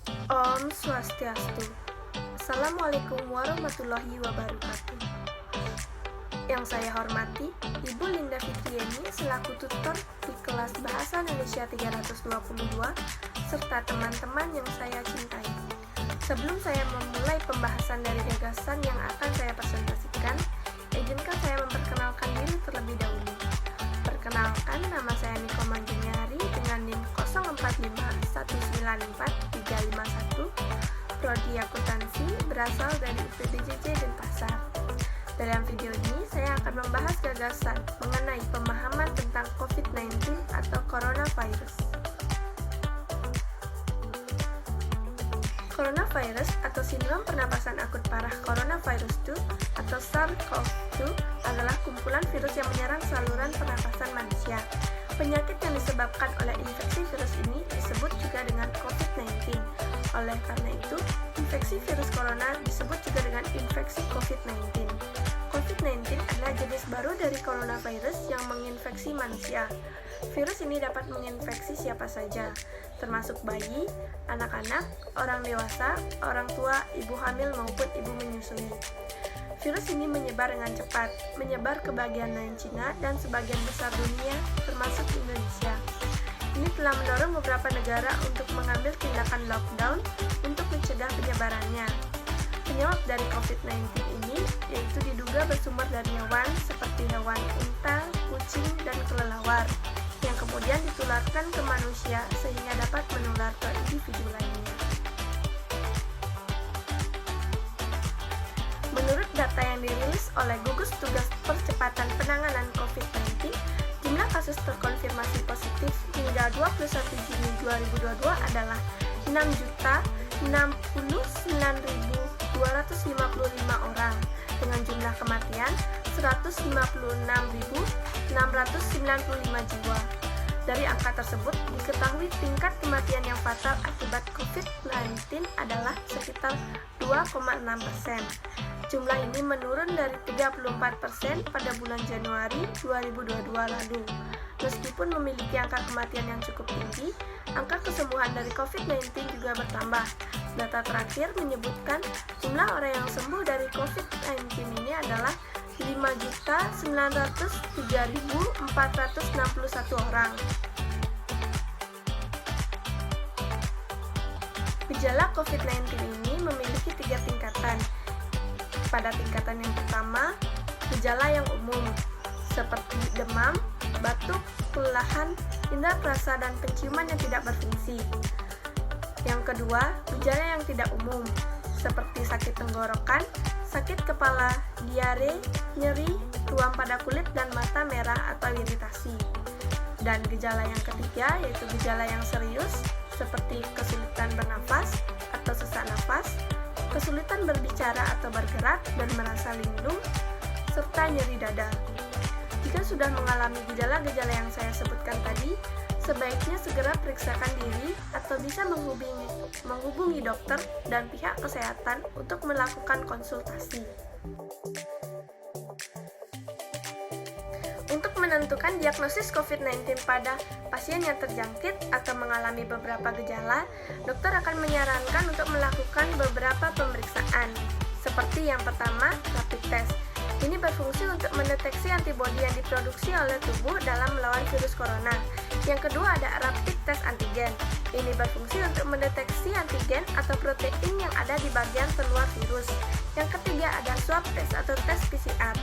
Om Swastiastu. Assalamualaikum warahmatullahi wabarakatuh. Yang saya hormati, Ibu Linda Fitrieni selaku tutor di kelas Bahasa Indonesia 322 serta teman-teman yang saya cintai. Sebelum saya memulai pembahasan dari gagasan yang akan saya presentasikan, izinkan saya memperkenalkan diri terlebih dahulu. Perkenalkan, nama saya Niko Manjunyari dengan NIM 0551943551, Prodi Akuntansi, berasal dari UPDJJ Denpasar. Dalam video ini, saya akan membahas gagasan mengenai pemahaman tentang COVID-19 atau coronavirus. Coronavirus atau sindrom pernapasan akut parah coronavirus 2 atau SARS-CoV-2 adalah kumpulan virus yang menyerang saluran pernapasan manusia. Penyakit yang disebabkan oleh infeksi virus ini disebut juga dengan COVID-19. Oleh karena itu, infeksi virus corona disebut juga dengan infeksi COVID-19. COVID-19 adalah jenis baru dari coronavirus yang menginfeksi manusia. Virus ini dapat menginfeksi siapa saja, termasuk bayi, anak-anak, orang dewasa, orang tua, ibu hamil maupun ibu menyusui. Virus ini menyebar dengan cepat, menyebar ke bagian lain Cina dan sebagian besar dunia, termasuk Indonesia. Ini telah mendorong beberapa negara untuk mengambil tindakan lockdown untuk mencegah penyebarannya. Penyebab dari COVID-19 ini yaitu diduga bersumber dari hewan seperti hewan unta, kucing, dan kelelawar, yang kemudian ditularkan ke manusia sehingga dapat menular ke individu lainnya. Menurut data yang dirilis oleh Gugus Tugas Percepatan Penanganan COVID-19, jumlah kasus terkonfirmasi positif hingga 21 Juni 2022 adalah 6.069.255 orang, dengan jumlah kematian 156.695 jiwa. Dari angka tersebut, diketahui tingkat kematian yang fatal akibat COVID-19 adalah sekitar 2,6%. Jumlah ini menurun dari 34% pada bulan Januari 2022 lalu. Meskipun memiliki angka kematian yang cukup tinggi, angka kesembuhan dari COVID-19 juga bertambah. Data terakhir menyebutkan jumlah orang yang sembuh dari COVID-19 ini adalah 5.903.461 orang. Gejala COVID-19 ini memiliki 3 tingkatan. Pada tingkatan yang pertama, gejala yang umum, seperti demam, batuk, kelelahan, indera perasa, dan penciuman yang tidak berfungsi. Yang kedua, gejala yang tidak umum, seperti sakit tenggorokan, sakit kepala, diare, nyeri, ruam pada kulit dan mata merah atau iritasi. Dan gejala yang ketiga yaitu gejala yang serius, seperti kesulitan bernafas atau sesak nafas, kesulitan berbicara atau bergerak dan merasa linglung, serta nyeri dada. Jika sudah mengalami gejala-gejala yang saya sebutkan tadi, sebaiknya segera periksakan diri atau bisa menghubungi dokter dan pihak kesehatan untuk melakukan konsultasi. Untuk menentukan diagnosis COVID-19 pada pasien yang terjangkit atau mengalami beberapa gejala, dokter akan menyarankan untuk melakukan beberapa pemeriksaan. Seperti yang pertama, rapid test. Ini berfungsi untuk mendeteksi antibodi yang diproduksi oleh tubuh dalam melawan virus corona. Yang kedua ada rapid test antigen. Ini berfungsi untuk mendeteksi antigen atau protein yang ada di bagian terluar virus. Yang ketiga ada swab test atau tes PCR.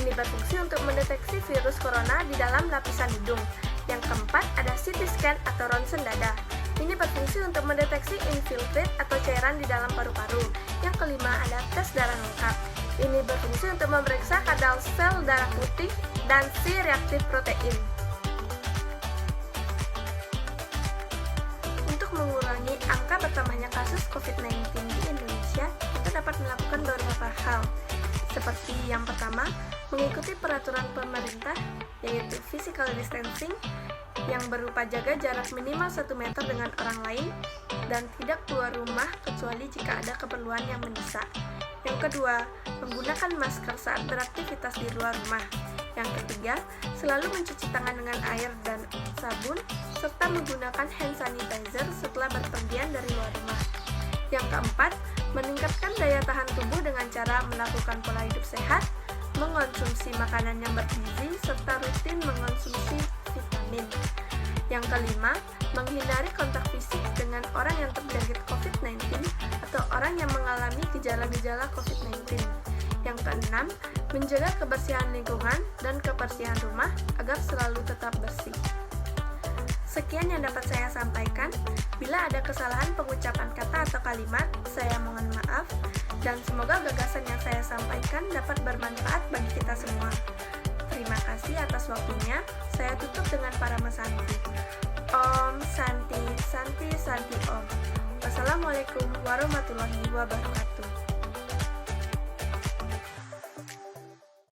Ini berfungsi untuk mendeteksi virus corona di dalam lapisan hidung. Yang keempat ada CT scan atau ronsen dada. Ini berfungsi untuk mendeteksi infiltrate atau cairan di dalam paru-paru. Yang kelima ada tes darah lengkap. Ini berfungsi untuk memeriksa kadar sel darah putih dan C-reaktif protein. Untuk mengurangi angka bertambahnya kasus COVID-19 di Indonesia, kita dapat melakukan beberapa hal. Seperti yang pertama, mengikuti peraturan pemerintah, yaitu physical distancing, yang berupa jaga jarak minimal 1 meter dengan orang lain, dan tidak keluar rumah kecuali jika ada keperluan yang mendesak. Yang kedua, menggunakan masker saat beraktivitas di luar rumah. Yang ketiga, selalu mencuci tangan dengan air dan sabun, serta menggunakan hand sanitizer setelah berpergian dari luar rumah. Yang keempat, meningkatkan daya tahan tubuh dengan cara melakukan pola hidup sehat, mengonsumsi makanan yang bergizi, serta rutin mengonsumsi vitamin. Yang kelima, menghindari kontak fisik dengan orang yang terjangkit COVID-19 atau orang yang mengalami gejala-gejala COVID-19. Yang keenam, menjaga kebersihan lingkungan dan kebersihan rumah agar selalu tetap bersih. Sekian yang dapat saya sampaikan. Bila ada kesalahan pengucapan kata atau kalimat, saya mohon maaf, dan semoga gagasan yang saya sampaikan dapat bermanfaat bagi kita semua. Terima kasih atas waktunya. Saya tutup dengan Parama Santi. Om Santi Santi Santi Om. Wassalamualaikum warahmatullahi wabarakatuh.